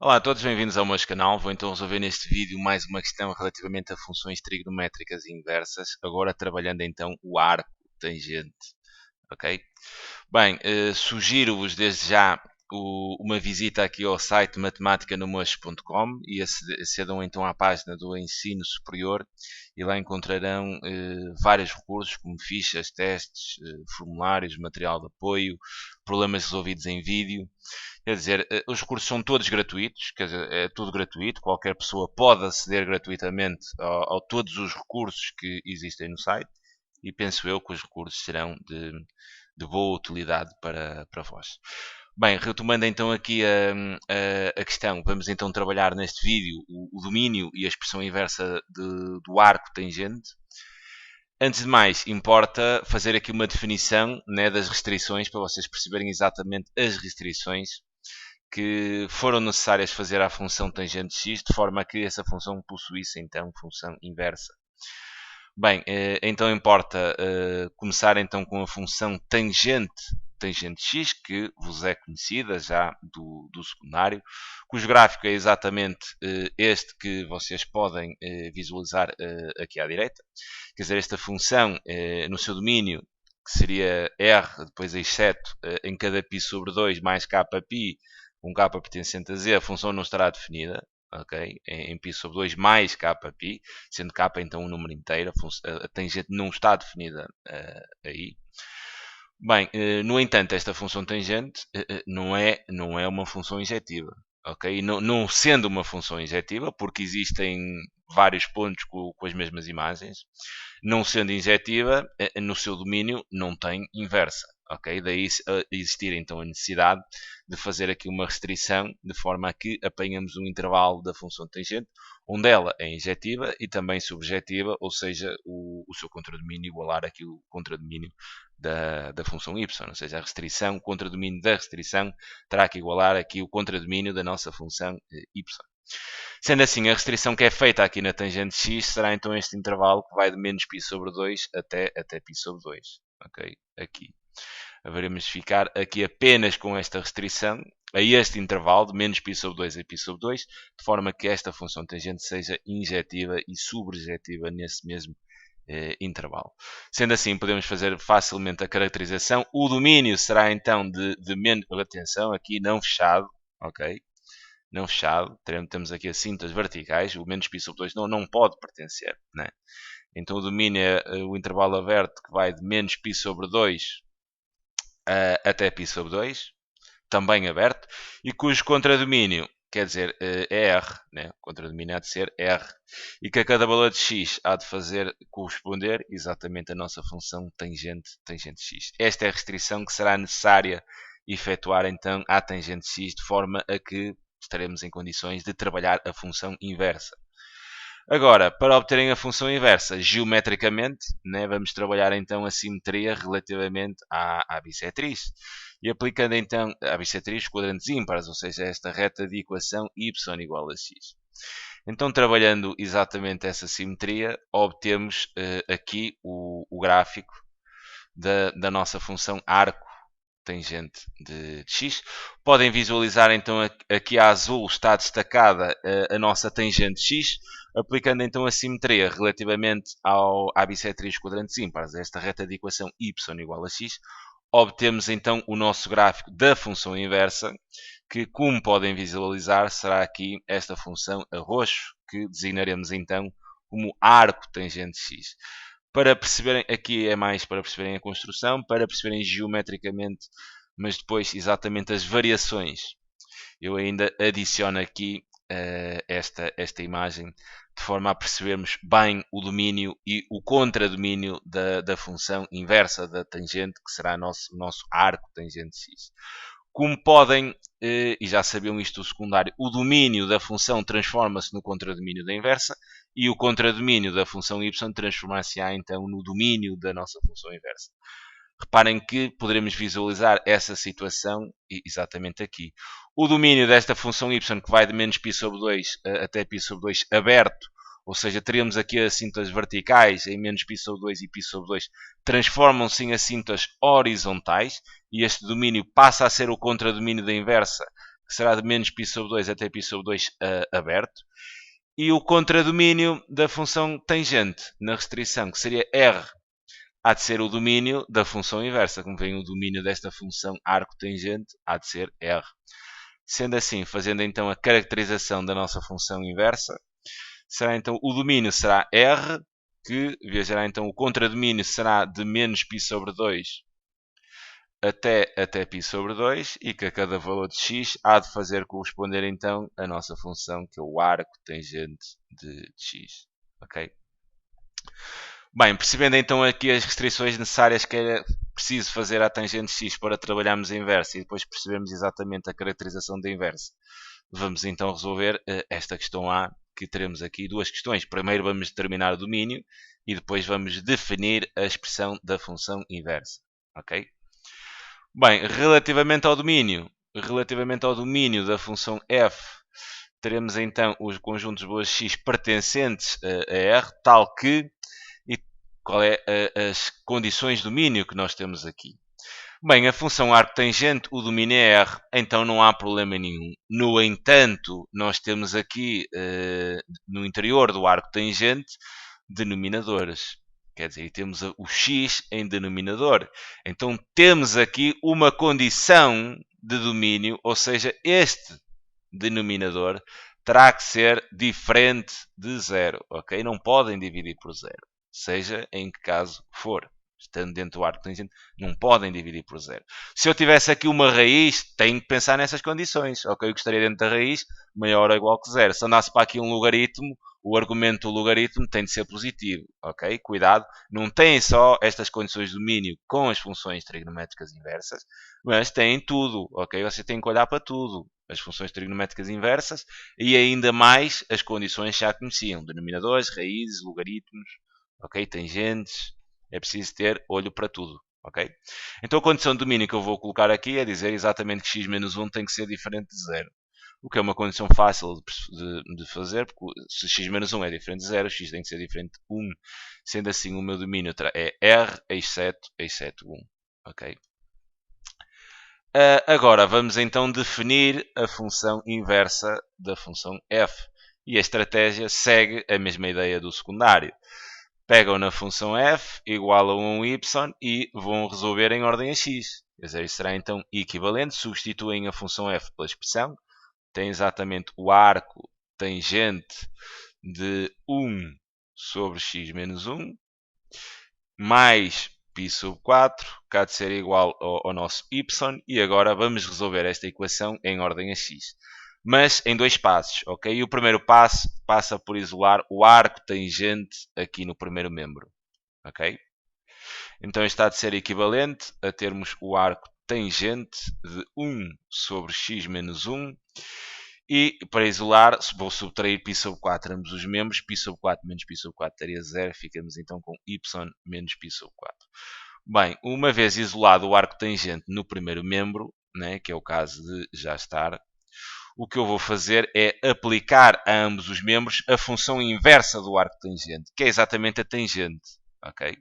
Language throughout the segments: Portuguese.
Olá a todos, bem-vindos ao meu canal. Vou então resolver neste vídeo mais uma questão relativamente a funções trigonométricas inversas, agora trabalhando então o arco tangente, ok? Bem, sugiro-vos desde já uma visita aqui ao site matemáticanomocho.com e acedam então à página do Ensino Superior e lá encontrarão vários recursos como fichas, testes, formulários, material de apoio, problemas resolvidos em vídeo. Quer dizer, os recursos são todos gratuitos, quer dizer, é tudo gratuito, qualquer pessoa pode aceder gratuitamente a todos os recursos que existem no site e penso eu que os recursos serão de boa utilidade para vós. Bem, retomando então aqui a questão, vamos então trabalhar neste vídeo o domínio e a expressão inversa do arco tangente. Antes de mais, importa fazer aqui uma definição, né, das restrições para vocês perceberem exatamente as restrições que foram necessárias fazer à função tangente x, de forma a que essa função possuísse então função inversa. Bem, então importa começar então com a função tangente x, que vos é conhecida já do secundário, cujo gráfico é exatamente este que vocês podem visualizar aqui à direita. Quer dizer, esta função no seu domínio, que seria r, depois exceto em cada π sobre 2 mais kπ, com k pertencente a z, a função não estará definida, ok? Em π sobre 2 mais kπ, sendo k então um número inteiro, a tangente não está definida aí. Bem, no entanto, esta função tangente não é uma função injetiva, ok? Não sendo uma função injetiva, porque existem vários pontos com as mesmas imagens, não sendo injetiva, no seu domínio não tem inversa. Ok? Daí existir então a necessidade de fazer aqui uma restrição de forma a que apanhamos um intervalo da função tangente onde ela é injetiva e também subjetiva, ou seja, o seu contradomínio igualar aqui o contradomínio da função y, ou seja, a restrição, o contradomínio da restrição terá que igualar aqui o contradomínio da nossa função y. Sendo assim, a restrição que é feita aqui na tangente x será então este intervalo que vai de menos π sobre 2 até π sobre 2. Ok? Aqui. Haveremos de ficar aqui apenas com esta restrição a este intervalo de menos π sobre 2 a π sobre 2, de forma que esta função tangente seja injetiva e subjetiva nesse mesmo intervalo. Sendo assim, podemos fazer facilmente a caracterização. O domínio será então de menos... Atenção, aqui não fechado, ok? Não fechado, temos aqui as cintas verticais, o menos π sobre 2 não pode pertencer, né? Então o domínio é o intervalo aberto que vai de menos π sobre 2 até π sobre 2, também aberto, e cujo contradomínio, quer dizer, é R, né? O contradomínio há de ser R, e que a cada valor de x há de fazer corresponder exatamente a nossa função tangente x. Esta é a restrição que será necessária efetuar então à tangente x, de forma a que estaremos em condições de trabalhar a função inversa. Agora, para obterem a função inversa, geometricamente, né, vamos trabalhar então a simetria relativamente à bissetriz. E aplicando então a bissetriz quadrantes ímpares, ou seja, esta reta de equação y igual a x. Então, trabalhando exatamente essa simetria, obtemos aqui o gráfico da nossa função arco tangente de x. Podem visualizar então aqui a azul está destacada a nossa tangente x, aplicando então a simetria relativamente à bissetriz quadrantes ímpares, esta reta de equação y igual a x, obtemos então o nosso gráfico da função inversa, que, como podem visualizar, será aqui esta função a roxo, que designaremos então como arco tangente x. Para perceberem, aqui é mais para perceberem a construção, para perceberem geometricamente, mas depois exatamente as variações. Eu ainda adiciono aqui esta imagem, de forma a percebermos bem o domínio e o contradomínio da função inversa da tangente, que será o nosso arco tangente x. Como podem, e já sabiam isto do secundário, o domínio da função transforma-se no contradomínio da inversa e o contradomínio da função y transformar-se-á então no domínio da nossa função inversa. Reparem que poderemos visualizar essa situação exatamente aqui. O domínio desta função y, que vai de menos π sobre 2 até π sobre 2 aberto, ou seja, teríamos aqui as cintas verticais em menos π sobre 2 e π sobre 2, transformam-se em cintas horizontais, e este domínio passa a ser o contradomínio da inversa, que será de menos π sobre 2 até π sobre 2 aberto, e o contradomínio da função tangente na restrição, que seria R, há de ser o domínio da função inversa. Como vem o domínio desta função arco tangente, há de ser R. Sendo assim, fazendo então a caracterização da nossa função inversa, será então o domínio será R, que viajará então o contradomínio será de menos π sobre 2 até π sobre 2 e que a cada valor de x há de fazer corresponder então a nossa função, que é o arco tangente de x. Ok? Bem, percebendo então aqui as restrições necessárias que é preciso fazer à tangente x para trabalharmos a inversa e depois percebermos exatamente a caracterização da inversa, vamos então resolver esta questão A, que teremos aqui duas questões. Primeiro vamos determinar o domínio e depois vamos definir a expressão da função inversa. Ok? Bem, relativamente ao domínio da função f, teremos então os conjuntos de boas x pertencentes a R, tal que, e qual é as condições de domínio que nós temos aqui? Bem, a função arco tangente, o domínio é R, então não há problema nenhum. No entanto, nós temos aqui, no interior do arco tangente, denominadores. Quer dizer, temos o x em denominador. Então, temos aqui uma condição de domínio, ou seja, este denominador terá que ser diferente de zero. Ok? Não podem dividir por zero, seja em que caso for. Estando dentro do arco tangente, não podem dividir por zero. Se eu tivesse aqui uma raiz, tenho que pensar nessas condições. Ok? Eu gostaria dentro da raiz maior ou igual que zero. Se andasse para aqui um logaritmo, o argumento do logaritmo tem de ser positivo. Ok? Cuidado, não tem só estas condições de domínio com as funções trigonométricas inversas, mas tem tudo. Ok? Você tem que olhar para tudo. As funções trigonométricas inversas e ainda mais as condições que já conheciam. Denominadores, raízes, logaritmos, ok? Tangentes. É preciso ter olho para tudo, ok? Então a condição de domínio que eu vou colocar aqui é dizer exatamente que x menos 1 tem que ser diferente de 0. O que é uma condição fácil de fazer, porque se x menos 1 é diferente de 0, x tem que ser diferente de 1. Sendo assim, o meu domínio é R, exceto 1. Ok? Agora, vamos então definir a função inversa da função f. E a estratégia segue a mesma ideia do secundário. Pegam na função f igual a 1 y e vão resolver em ordem a x. Quer dizer, isso será então equivalente. Substituem a função f pela expressão. Tem exatamente o arco tangente de 1 sobre x menos 1 mais π sobre 4, que há de ser igual ao nosso y. E agora vamos resolver esta equação em ordem a x. Mas em dois passos, ok? E o primeiro passo passa por isolar o arco tangente aqui no primeiro membro, ok? Então está a de ser equivalente a termos o arco tangente de 1 sobre x menos 1 e para isolar vou subtrair π sobre 4 ambos os membros, π sobre 4 menos π sobre 4 daria 0, ficamos então com y menos π sobre 4. Bem, uma vez isolado o arco tangente no primeiro membro, né, que é o caso de já estar, o que eu vou fazer é aplicar a ambos os membros a função inversa do arco tangente, que é exatamente a tangente. Ok?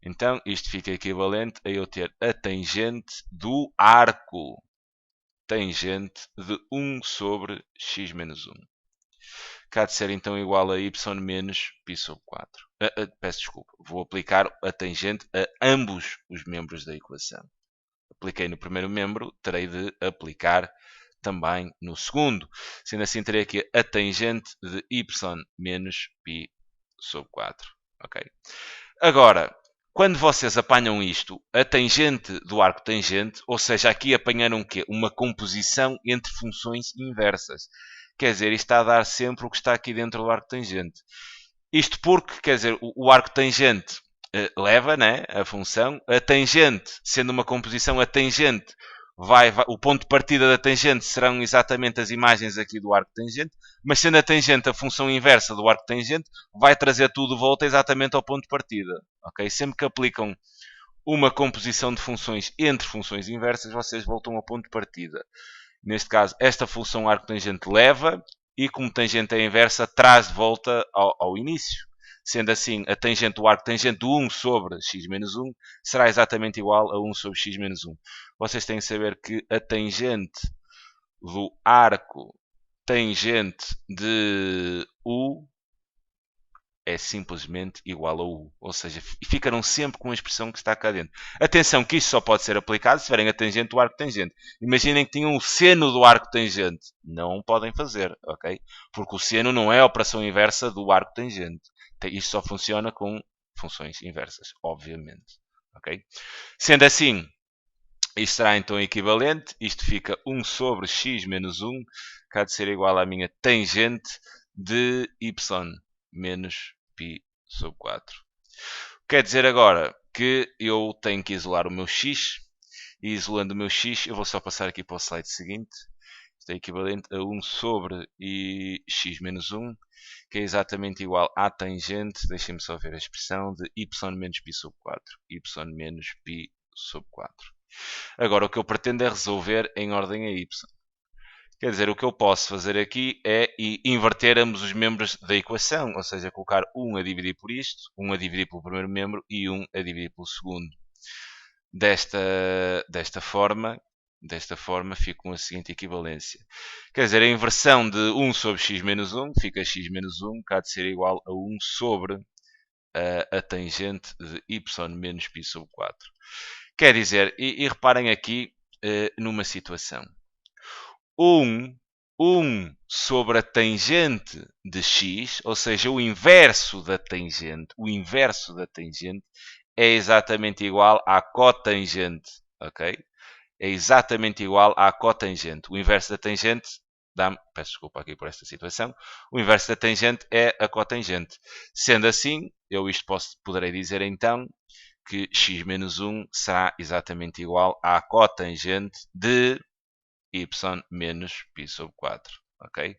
Então, isto fica equivalente a eu ter a tangente do arco tangente de 1 sobre x menos 1. Que há de ser então igual a y menos π sobre 4. Peço desculpa, vou aplicar a tangente a ambos os membros da equação. Apliquei no primeiro membro, terei de aplicar também no segundo. Sendo assim, terei aqui a tangente de y menos π sobre 4. Ok? Agora, quando vocês apanham isto, a tangente do arco tangente, ou seja, aqui apanharam o quê? Uma composição entre funções inversas. Quer dizer, isto está a dar sempre o que está aqui dentro do arco tangente. Isto porque, quer dizer, o arco tangente leva, né, a função, a tangente, sendo uma composição, a tangente o ponto de partida da tangente serão exatamente as imagens aqui do arco tangente, mas sendo a tangente a função inversa do arco tangente, vai trazer tudo de volta exatamente ao ponto de partida. Okay? Sempre que aplicam uma composição de funções entre funções inversas, vocês voltam ao ponto de partida. Neste caso, esta função arco tangente leva e, como tangente é inversa, traz de volta ao início. Sendo assim, a tangente do arco tangente de 1 sobre x menos 1 será exatamente igual a 1 sobre x menos 1. Vocês têm que saber que a tangente do arco tangente de U é simplesmente igual a U. Ou seja, ficarão sempre com a expressão que está cá dentro. Atenção que isto só pode ser aplicado se tiverem a tangente do arco tangente. Imaginem que tinham o seno do arco tangente. Não podem fazer, ok? Porque o seno não é a operação inversa do arco tangente. Isto só funciona com funções inversas, obviamente. Ok? Sendo assim, isto será então equivalente. Isto fica 1 sobre x menos 1, que há de ser igual à minha tangente de y menos π sobre 4. Quer dizer agora que eu tenho que isolar o meu x. E isolando o meu x, eu vou só passar aqui para o slide seguinte. Isto é equivalente a 1 sobre x menos 1, que é exatamente igual à tangente, deixem-me só ver a expressão, de y menos π sobre 4. y menos π sobre 4. Agora, o que eu pretendo é resolver em ordem a y. Quer dizer, o que eu posso fazer aqui é inverter ambos os membros da equação, ou seja, colocar 1 a dividir por isto, 1 a dividir pelo primeiro membro e 1 a dividir pelo segundo. Desta forma fica com a seguinte equivalência. Quer dizer, a inversão de 1 sobre x menos 1 fica x menos 1, que há de ser igual a 1 sobre a tangente de y menos π sobre 4. Quer dizer, e reparem aqui numa situação. 1 sobre a tangente de x, ou seja, o inverso da tangente, é exatamente igual à cotangente, ok? É exatamente igual à cotangente. O inverso da tangente, peço desculpa aqui por esta situação, o inverso da tangente é a cotangente. Sendo assim, eu poderei dizer então que x menos 1 será exatamente igual à cotangente de y menos π sobre 4. Ok?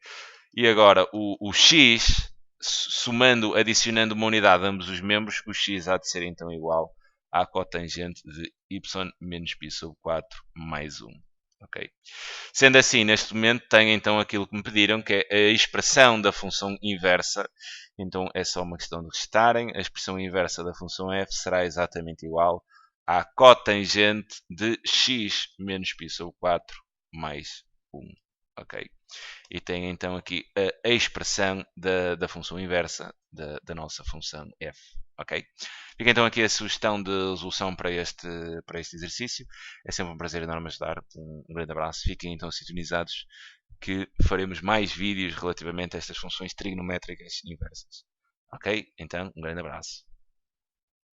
E agora o x, adicionando uma unidade a ambos os membros, o x há de ser então igual à cotangente de y menos π sobre 4 mais 1. Ok? Sendo assim, neste momento tenho então aquilo que me pediram, que é a expressão da função inversa. Então é só uma questão de restarem. A expressão inversa da função f será exatamente igual à cotangente de x menos π sobre 4 mais 1. Ok? E tem então aqui a expressão da função inversa da nossa função f. Ok? Fica então aqui a sugestão de resolução para este exercício. É sempre um prazer enorme ajudar. Um grande abraço. Fiquem então sintonizados que faremos mais vídeos relativamente a estas funções trigonométricas inversas. Ok? Então, um grande abraço.